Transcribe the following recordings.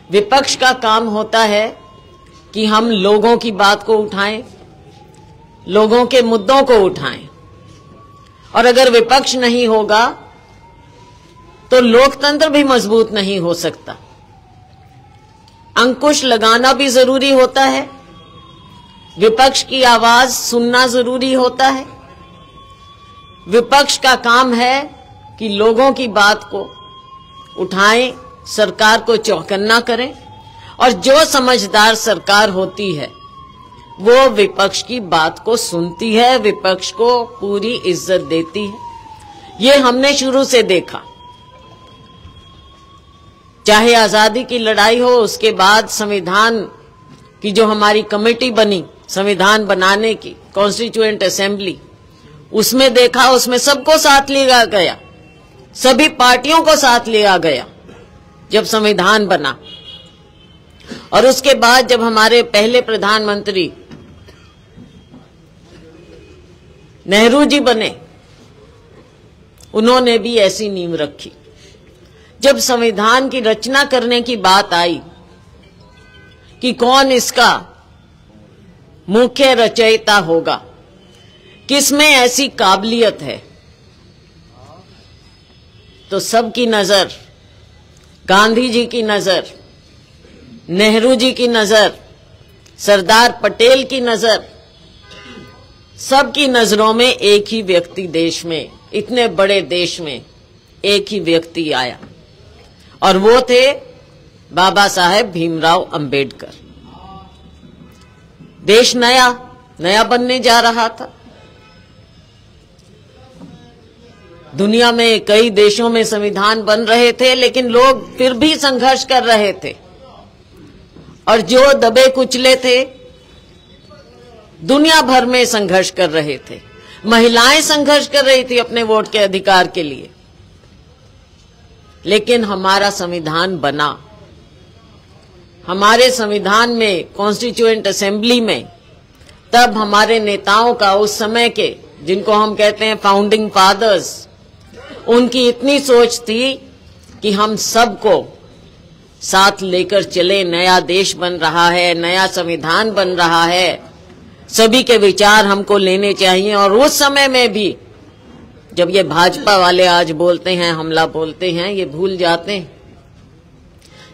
विपक्ष का काम होता है कि हम लोगों की बात को उठाएं, लोगों के मुद्दों को उठाएं, और अगर विपक्ष नहीं होगा तो लोकतंत्र भी मजबूत नहीं हो सकता। अंकुश लगाना भी जरूरी होता है, विपक्ष की आवाज सुनना जरूरी होता है। विपक्ष का काम है कि लोगों की बात को उठाएं, सरकार को चौकन्ना करें, और जो समझदार सरकार होती है वो विपक्ष की बात को सुनती है, विपक्ष को पूरी इज्जत देती है। ये हमने शुरू से देखा, चाहे आजादी की लड़ाई हो, उसके बाद संविधान की जो हमारी कमेटी बनी संविधान बनाने की, कॉन्स्टिट्यूएंट असेंबली, उसमें देखा, उसमें सबको साथ लिया गया, सभी पार्टियों को साथ लिया गया जब संविधान बना। और उसके बाद जब हमारे पहले प्रधानमंत्री नेहरू जी बने, उन्होंने भी ऐसी नींव रखी। जब संविधान की रचना करने की बात आई कि कौन इसका मुख्य रचयिता होगा, किसमें ऐसी काबिलियत है, तो सबकी नजर, गांधी जी की नजर, नेहरू जी की नजर, सरदार पटेल की नजर, सबकी नजरों में एक ही व्यक्ति, देश में, इतने बड़े देश में एक ही व्यक्ति आया, और वो थे बाबा साहेब भीमराव अंबेडकर। देश नया नया बनने जा रहा था। दुनिया में कई देशों में संविधान बन रहे थे, लेकिन लोग फिर भी संघर्ष कर रहे थे, और जो दबे कुचले थे दुनिया भर में संघर्ष कर रहे थे। महिलाएं संघर्ष कर रही थी अपने वोट के अधिकार के लिए, लेकिन हमारा संविधान बना। हमारे संविधान में, कॉन्स्टिट्यूएंट असेंबली में, तब हमारे नेताओं का, उस समय के, जिनको हम कहते हैं फाउंडिंग फादर्स, उनकी इतनी सोच थी कि हम सबको साथ लेकर चले। नया देश बन रहा है, नया संविधान बन रहा है, सभी के विचार हमको लेने चाहिए। और उस समय में भी जब ये भाजपा वाले आज बोलते हैं, हमला बोलते हैं, ये भूल जाते हैं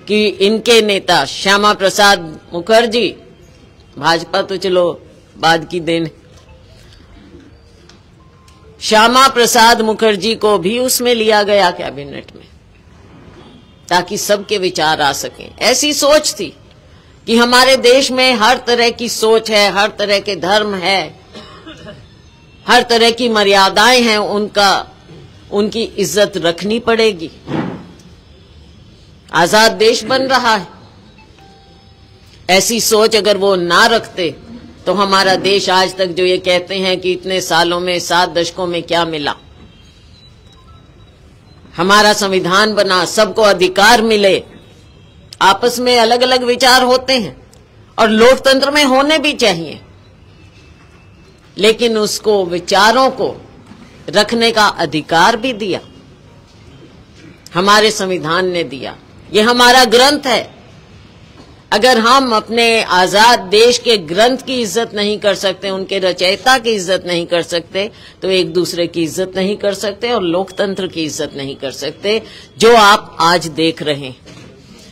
कि इनके नेता श्यामा प्रसाद मुखर्जी, भाजपा तो चलो बाद की देन, श्यामा प्रसाद मुखर्जी को भी उसमें लिया गया कैबिनेट में, ताकि सबके विचार आ सकें। ऐसी सोच थी कि हमारे देश में हर तरह की सोच है, हर तरह के धर्म है, हर तरह की मर्यादाएं हैं, उनकी इज्जत रखनी पड़ेगी। आजाद देश बन रहा है, ऐसी सोच अगर वो ना रखते तो हमारा देश आज तक, जो ये कहते हैं कि इतने सालों में, 7 दशकों में क्या मिला, हमारा संविधान बना, सबको अधिकार मिले। आपस में अलग अलग विचार होते हैं और लोकतंत्र में होने भी चाहिए, लेकिन उसको, विचारों को रखने का अधिकार भी दिया, हमारे संविधान ने दिया। ये हमारा ग्रंथ है। अगर हम अपने आजाद देश के ग्रंथ की इज्जत नहीं कर सकते, उनके रचयिता की इज्जत नहीं कर सकते, तो एक दूसरे की इज्जत नहीं कर सकते और लोकतंत्र की इज्जत नहीं कर सकते, जो आप आज देख रहे हैं।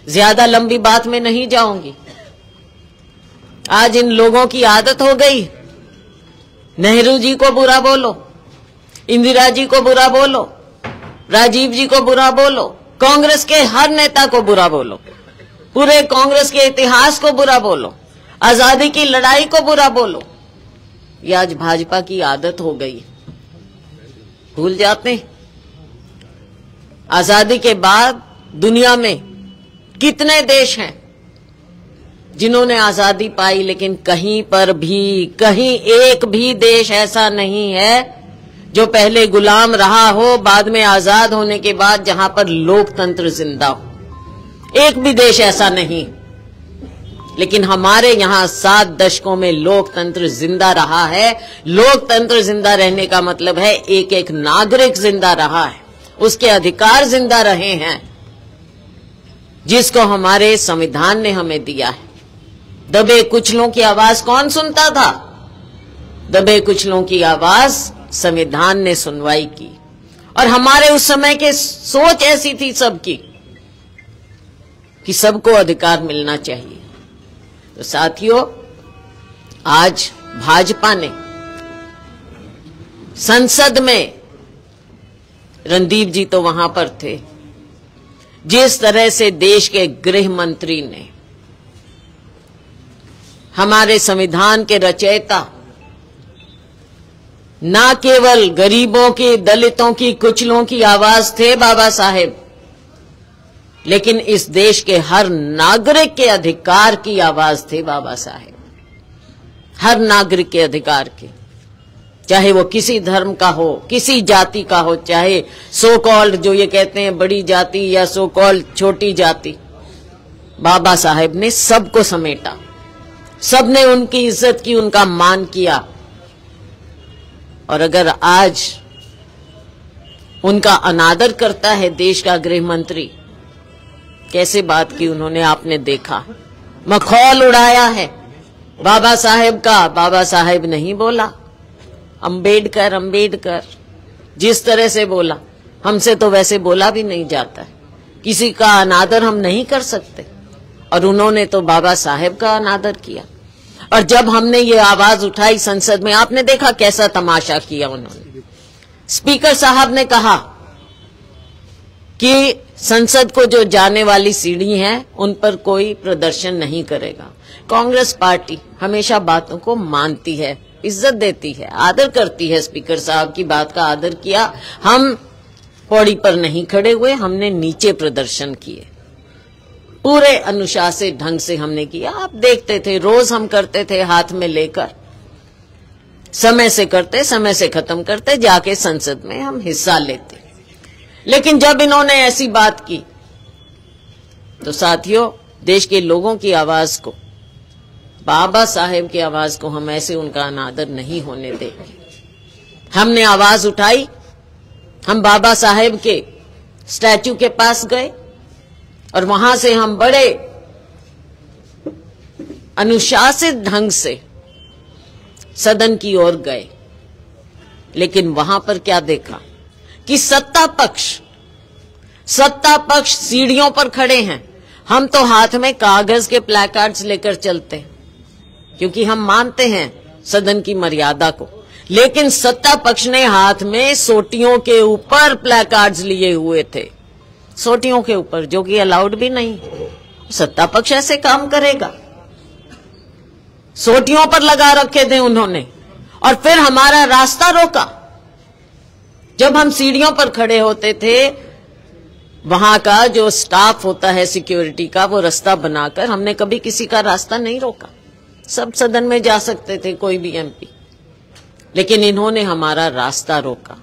ज्यादा लंबी बात में नहीं जाऊंगी। आज इन लोगों की आदत हो गई, नेहरू जी को बुरा बोलो, इंदिरा जी को बुरा बोलो, राजीव जी को बुरा बोलो, कांग्रेस के हर नेता को बुरा बोलो, पूरे कांग्रेस के इतिहास को बुरा बोलो, आजादी की लड़ाई को बुरा बोलो। ये आज भाजपा की आदत हो गई। भूल जाते हैं आजादी के बाद दुनिया में कितने देश हैं जिन्होंने आजादी पाई, लेकिन कहीं पर भी, कहीं एक भी देश ऐसा नहीं है जो पहले गुलाम रहा हो, बाद में आजाद होने के बाद जहां पर लोकतंत्र जिंदा हो। एक भी देश ऐसा नहीं। लेकिन हमारे यहां 7 दशकों में लोकतंत्र जिंदा रहा है। लोकतंत्र जिंदा रहने का मतलब है एक एक नागरिक जिंदा रहा है, उसके अधिकार जिंदा रहे हैं। जिसको हमारे संविधान ने हमें दिया है। दबे कुचलों की आवाज कौन सुनता था? दबे कुचलों की आवाज संविधान ने सुनवाई की। और हमारे उस समय के सोच ऐसी थी सबकी कि सबको अधिकार मिलना चाहिए। तो साथियों, आज भाजपा ने संसद में, रणदीप जी तो वहां पर थे, जिस तरह से देश के गृह मंत्री ने, हमारे संविधान के रचयिता, ना केवल गरीबों की, दलितों की, कुचलों की आवाज थे बाबा साहेब, लेकिन इस देश के हर नागरिक के अधिकार की आवाज थे बाबा साहेब। हर नागरिक के अधिकार के, चाहे वो किसी धर्म का हो, किसी जाति का हो, चाहे सो कॉल्ड, जो ये कहते हैं बड़ी जाति, या सो कॉल्ड छोटी जाति, बाबा साहेब ने सबको समेटा। सबने उनकी इज्जत की, उनका मान किया। और अगर आज उनका अनादर करता है देश का गृह मंत्री, कैसे बात की उन्होंने, आपने देखा, मखौल उड़ाया है बाबा साहेब का। बाबा साहेब नहीं बोला, अंबेडकर अंबेडकर जिस तरह से बोला, हमसे तो वैसे बोला भी नहीं जाता है। किसी का अनादर हम नहीं कर सकते, और उन्होंने तो बाबा साहेब का अनादर किया। और जब हमने ये आवाज उठाई संसद में, आपने देखा कैसा तमाशा किया उन्होंने। स्पीकर साहब ने कहा कि संसद को जो जाने वाली सीढ़ी है उन पर कोई प्रदर्शन नहीं करेगा। कांग्रेस पार्टी हमेशा बातों को मानती है, इज्जत देती है, आदर करती है। स्पीकर साहब की बात का आदर किया। हम पौड़ी पर नहीं खड़े हुए, हमने नीचे प्रदर्शन किए, पूरे अनुशासित ढंग से हमने किया। आप देखते थे, रोज हम करते थे, हाथ में लेकर, समय से करते, समय से खत्म करते, जाके संसद में हम हिस्सा लेते। लेकिन जब इन्होंने ऐसी बात की, तो साथियों, देश के लोगों की आवाज को, बाबा साहेब की आवाज को हम ऐसे उनका अनादर नहीं होने देंगे। हमने आवाज उठाई, हम बाबा साहेब के स्टैच्यू के पास गए, और वहां से हम बड़े अनुशासित ढंग से सदन की ओर गए। लेकिन वहां पर क्या देखा कि सत्ता पक्ष सीढ़ियों पर खड़े हैं। हम तो हाथ में कागज के प्लेकार्ड्स लेकर चलते हैं, क्योंकि हम मानते हैं सदन की मर्यादा को। लेकिन सत्ता पक्ष ने हाथ में सोटियों के ऊपर प्लेकार्ड्स लिए हुए थे, सोटियों के ऊपर, जो कि अलाउड भी नहीं। सत्ता पक्ष ऐसे काम करेगा? सोटियों पर लगा रखे थे उन्होंने, और फिर हमारा रास्ता रोका। जब हम सीढ़ियों पर खड़े होते थे, वहां का जो स्टाफ होता है सिक्योरिटी का, वो रास्ता बनाकर, हमने कभी किसी का रास्ता नहीं रोका। सब सदन में जा सकते थे, कोई भी एमपी। लेकिन इन्होंने हमारा रास्ता रोका,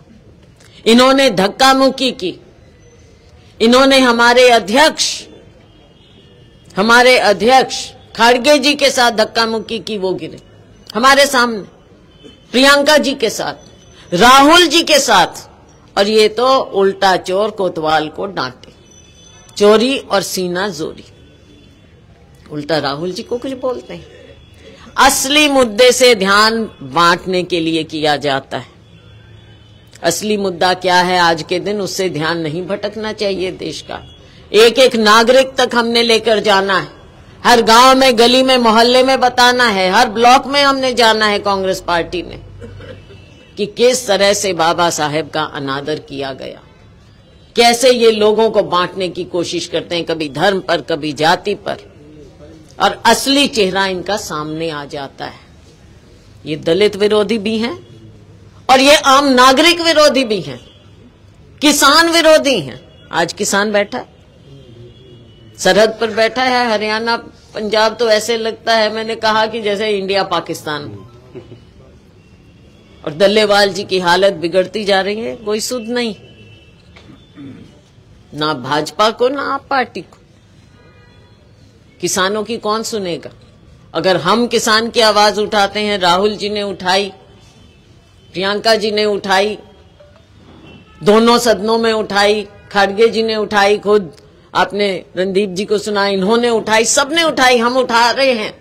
इन्होंने धक्का मुक्की की, इन्होंने हमारे अध्यक्ष खड़गे जी के साथ धक्का मुक्की की। वो गिरे हमारे सामने, प्रियंका जी के साथ, राहुल जी के साथ, और ये तो उल्टा चोर कोतवाल को डांटे, चोरी और सीना जोरी। उल्टा राहुल जी को कुछ बोलते हैं। असली मुद्दे से ध्यान बांटने के लिए किया जाता है। असली मुद्दा क्या है आज के दिन, उससे ध्यान नहीं भटकना चाहिए देश का। एक एक नागरिक तक हमने लेकर जाना है, हर गांव में, गली में, मोहल्ले में बताना है, हर ब्लॉक में हमने जाना है कांग्रेस पार्टी ने, कि किस तरह से बाबा साहेब का अनादर किया गया, कैसे ये लोगों को बांटने की कोशिश करते हैं, कभी धर्म पर, कभी जाति पर, और असली चेहरा इनका सामने आ जाता है। ये दलित विरोधी भी हैं, और ये आम नागरिक विरोधी भी हैं, किसान विरोधी हैं। आज किसान बैठा है, सरहद पर बैठा है, हरियाणा पंजाब, तो ऐसे लगता है, मैंने कहा कि जैसे इंडिया पाकिस्तान। और डल्लेवाल जी की हालत बिगड़ती जा रही है, कोई सुध नहीं, ना भाजपा को ना आप पार्टी को। किसानों की कौन सुनेगा? अगर हम किसान की आवाज उठाते हैं, राहुल जी ने उठाई, प्रियंका जी ने उठाई, दोनों सदनों में उठाई, खड़गे जी ने उठाई खुद, आपने रणदीप जी को सुना, इन्होंने उठाई, सबने उठाई, हम उठा रहे हैं,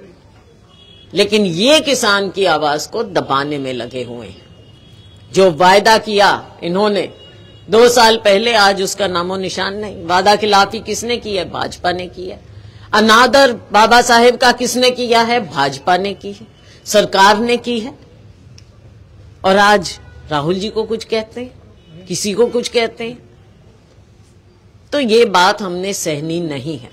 लेकिन ये किसान की आवाज को दबाने में लगे हुए हैं। जो वायदा किया इन्होंने 2 साल पहले, आज उसका नामो निशान नहीं। वादा खिलाफी किसने की है? भाजपा ने की है। अनादर बाबा साहेब का किसने किया है? भाजपा ने की है, सरकार ने की है। और आज राहुल जी को कुछ कहते हैं, किसी को कुछ कहते हैं, तो ये बात हमने सहनी नहीं है।